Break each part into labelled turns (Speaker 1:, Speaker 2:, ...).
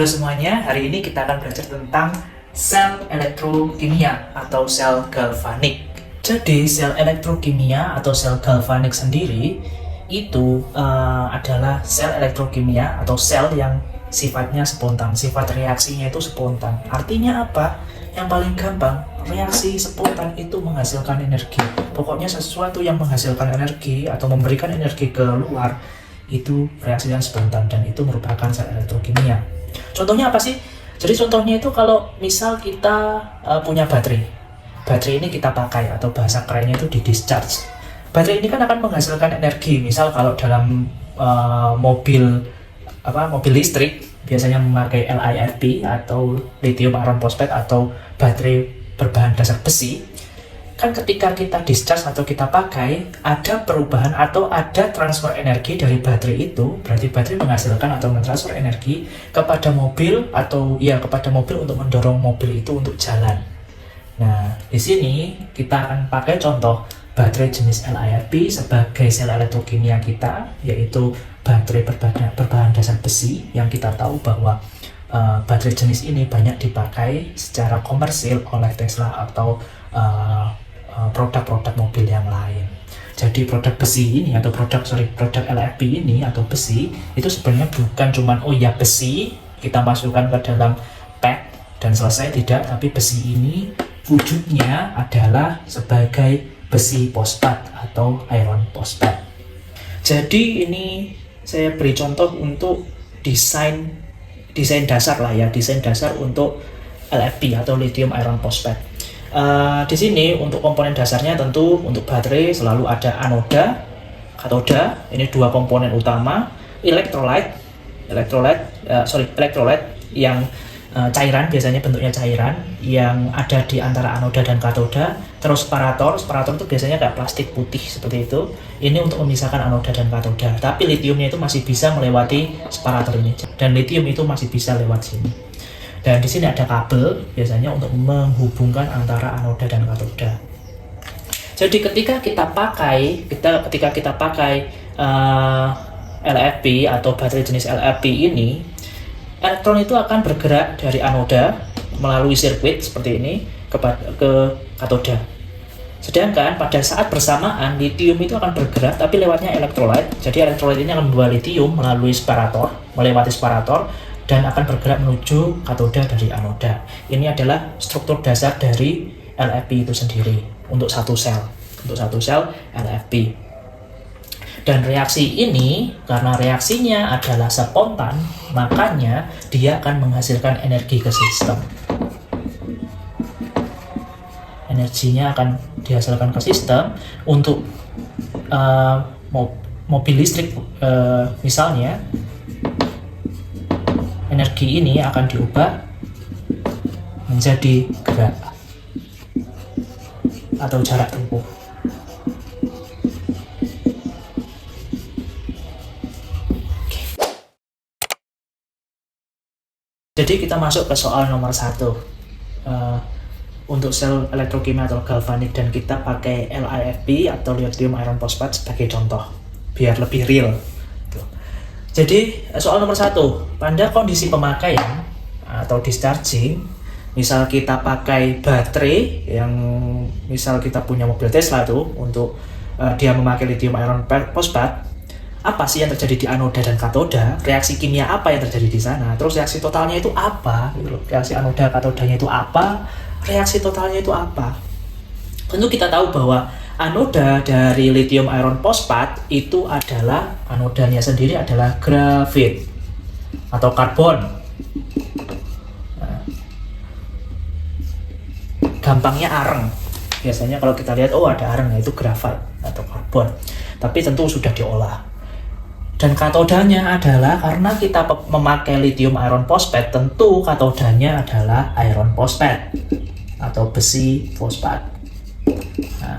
Speaker 1: Halo semuanya, hari ini kita akan belajar tentang sel elektrokimia atau sel galvanik. Jadi sel elektrokimia atau sel galvanik sendiri itu adalah sel elektrokimia atau sel yang sifatnya spontan, sifat reaksinya itu spontan. Artinya apa? Yang paling gampang, reaksi spontan itu menghasilkan energi. Pokoknya sesuatu yang menghasilkan energi atau memberikan energi keluar itu reaksinya spontan dan itu merupakan sel elektrokimia. Contohnya apa sih? Jadi contohnya itu kalau misal kita punya baterai ini kita pakai atau bahasa kerennya itu di discharge. Baterai ini kan akan menghasilkan energi. Misal kalau dalam mobil listrik biasanya memakai LiFeP atau lithium iron phosphate atau baterai berbahan dasar besi. Kan ketika kita discharge atau kita pakai, ada perubahan atau ada transfer energi dari baterai itu, berarti baterai menghasilkan atau mentransfer energi kepada mobil kepada mobil untuk mendorong mobil itu untuk jalan. Nah, di sini kita akan pakai contoh baterai jenis LiFeP sebagai sel elektrokimia kita, yaitu baterai berbahan dasar besi yang kita tahu bahwa baterai jenis ini banyak dipakai secara komersil oleh Tesla atau produk-produk mobil yang lain. Jadi produk besi ini atau produk LiFeP ini atau besi itu sebenarnya bukan cuman besi kita masukkan ke dalam pack dan selesai, tidak, tapi besi ini wujudnya adalah sebagai besi fosfat atau iron phosphate. Jadi ini saya beri contoh untuk desain dasar untuk LiFeP atau lithium iron phosphate. Di sini untuk komponen dasarnya tentu untuk baterai selalu ada anoda, katoda. Ini dua komponen utama. Elektrolit yang cairan, biasanya bentuknya cairan yang ada di antara anoda dan katoda. Terus separator itu biasanya kayak plastik putih seperti itu. Ini untuk memisahkan anoda dan katoda. Tapi lithiumnya itu masih bisa melewati separator ini dan lithium itu masih bisa lewat sini. Dan di sini ada kabel biasanya untuk menghubungkan antara anoda dan katoda. Jadi ketika kita pakai LiFeP atau baterai jenis LiFeP ini, elektron itu akan bergerak dari anoda melalui sirkuit seperti ini ke katoda. Sedangkan pada saat bersamaan lithium itu akan bergerak tapi lewatnya elektrolit. Jadi elektrolit ini akan membawa lithium melewati separator dan akan bergerak menuju katoda dari anoda. Ini adalah struktur dasar dari LiFeP itu sendiri untuk satu sel LiFeP. Dan reaksi ini karena reaksinya adalah spontan, makanya dia akan menghasilkan energi ke sistem. Energinya akan dihasilkan ke sistem untuk mobil listrik misalnya. Energi ini akan diubah menjadi gerak atau jarak tempuh. Jadi kita masuk ke soal nomor 1 untuk sel elektrokimia atau galvanik, dan kita pakai LiFeP atau lithium iron phosphate sebagai contoh biar lebih real. Jadi soal nomor 1, pada kondisi pemakaian atau discharging, misal kita pakai baterai yang misal kita punya mobil Tesla tuh untuk dia memakai lithium iron phosphate, apa sih yang terjadi di anoda dan katoda? Reaksi kimia apa yang terjadi di sana? Terus reaksi totalnya itu apa? Reaksi anoda katodanya itu apa? Reaksi totalnya itu apa? Tentu kita tahu bahwa anoda dari lithium iron phosphate itu adalah anodanya sendiri adalah grafit atau karbon. Nah, gampangnya areng. Biasanya kalau kita lihat ada areng, itu grafit atau karbon. Tapi tentu sudah diolah. Dan katodanya adalah karena kita memakai lithium iron phosphate, tentu katodanya adalah iron phosphate atau besi fosfat. Nah,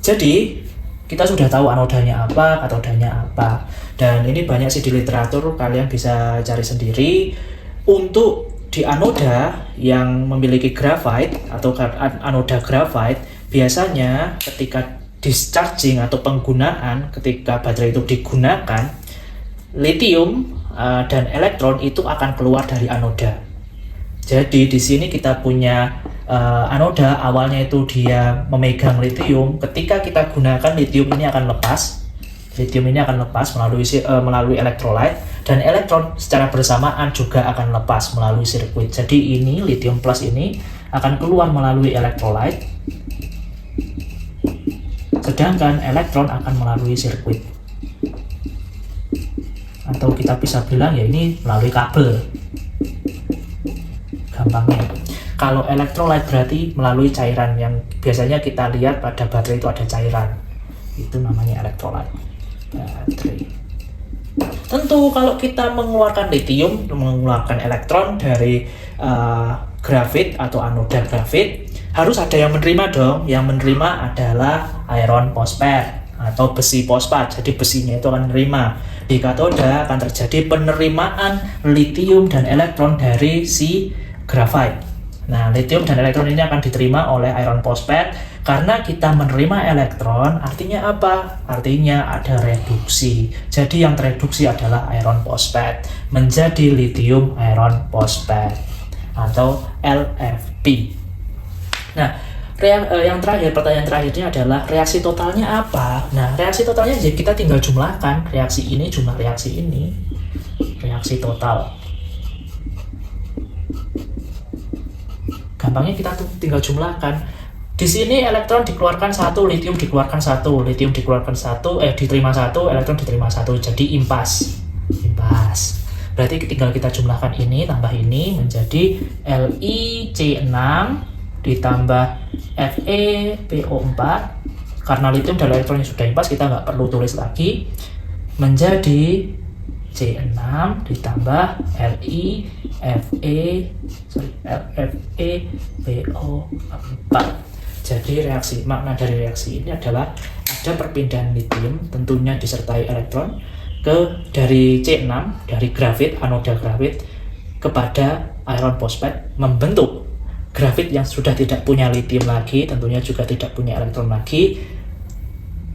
Speaker 1: jadi kita sudah tahu anodanya apa, katodanya apa, dan ini banyak sih di literatur, kalian bisa cari sendiri. Untuk di anoda yang memiliki grafit atau anoda grafit, biasanya ketika discharging atau penggunaan, ketika baterai itu digunakan, lithium dan elektron itu akan keluar dari anoda. Jadi di sini kita punya anoda, awalnya itu dia memegang litium. Ketika kita gunakan litium ini akan lepas. Litium ini akan lepas melalui elektrolit, dan elektron secara bersamaan juga akan lepas melalui sirkuit. Jadi ini litium plus ini akan keluar melalui elektrolit, sedangkan elektron akan melalui sirkuit. Atau kita bisa bilang ya ini melalui kabel. Gampangnya. Kalau elektrolit berarti melalui cairan, yang biasanya kita lihat pada baterai itu ada cairan. Itu namanya elektrolit. Baterai. Tentu kalau kita mengeluarkan litium, mengeluarkan elektron dari grafit atau anoda grafit, harus ada yang menerima dong. Yang menerima adalah iron phosphate atau besi fosfat. Jadi besinya itu akan menerima. Di katoda akan terjadi penerimaan litium dan elektron dari si grafit. Nah, litium dan elektron ini akan diterima oleh iron phosphate. Karena kita menerima elektron, artinya apa? Artinya ada reduksi. Jadi yang tereduksi adalah iron phosphate menjadi lithium iron phosphate atau LFP. Nah, yang terakhir, pertanyaan terakhirnya adalah reaksi totalnya apa? Nah, reaksi totalnya jadi kita tinggal jumlahkan reaksi ini jumlah reaksi ini. Reaksi total. Gampangnya kita tinggal jumlahkan. Di sini elektron dikeluarkan satu, litium dikeluarkan satu, litium dikeluarkan satu, diterima satu, elektron diterima satu, jadi impas. Berarti tinggal kita jumlahkan ini tambah ini menjadi LiC6 ditambah FePO4. Karena litium dan elektronnya sudah impas, kita nggak perlu tulis lagi, menjadi C6 ditambah LFePO4. Jadi makna dari reaksi ini adalah ada perpindahan litium, tentunya disertai elektron, dari C6, dari grafit, anoda grafit, kepada iron phosphate, membentuk grafit yang sudah tidak punya litium lagi, tentunya juga tidak punya elektron lagi,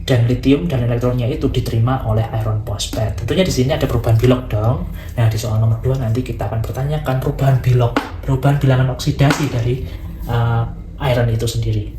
Speaker 1: dan litium dan elektronnya itu diterima oleh iron phosphate. Tentunya di sini ada perubahan Bilog dong. Nah, di soal nomor 2 nanti kita akan pertanyakan perubahan Bilog, perubahan bilangan oksidasi dari iron itu sendiri.